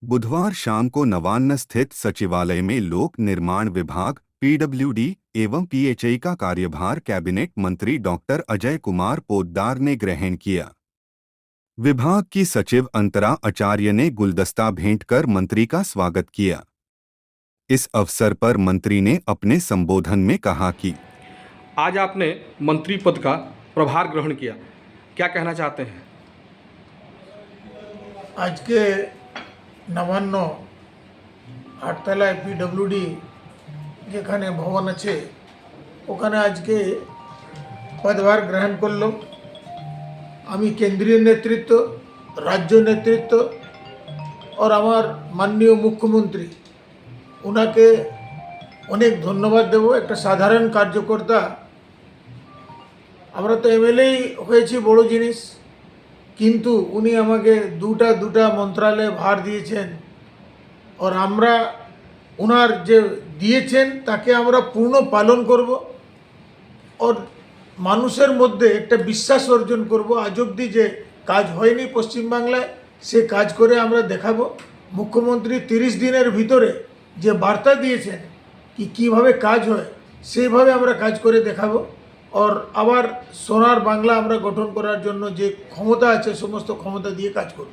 बुधवार शाम को नवान्न स्थित सचिवालय में लोक निर्माण विभाग पीडब्ल्यूडी एवं पीएचई का कार्यभार कैबिनेट मंत्री डॉक्टर अजय कुमार पोद्दार ने ग्रहण किया। विभाग की सचिव अंतरा आचार्य ने गुलदस्ता भेंट कर मंत्री का स्वागत किया। इस अवसर पर मंत्री ने अपने संबोधन में कहा कि आज आपने मंत्री पद का प्रभार ग्रहण किया, क्या कहना चाहते हैं? आज के नवान्न आठतलाय पीडब्ल्यूडी যেখানে ভবন আছে ওখানে আজকে পদভার গ্রহণ করলাম। আমি কেন্দ্রীয় নেতৃত্ব, রাজ্য নেতৃত্ব और আমার মাননীয় মুখ্যমন্ত্রী ওনাকে অনেক ধন্যবাদ দেব। একটা সাধারণ কার্যকর্তা, আমরা তো এমএলএই হয়েছি বড় জিনিস, কিন্তু উনি আমাকে দুটা মন্ত্রালয়ে ভার দিয়েছেন और আমরা ওনার যে দিয়েছেন তাকে আমরা পূর্ণ পালন করব और মানুষের মধ্যে একটা বিশ্বাস অর্জন করব। আজ অবধি যে কাজ হয়নি পশ্চিমবাংলায় সে কাজ করে আমরা দেখাবো। মুখ্যমন্ত্রী 30 দিনের ভিতরে যে বার্তা দিয়েছেন কি কিভাবে কাজ হয় সেইভাবে আমরা কাজ করে দেখাবো और আবার সোনার বাংলা আমরা গঠন করার জন্য যে ক্ষমতা আছে সমস্ত ক্ষমতা দিয়ে কাজ করব।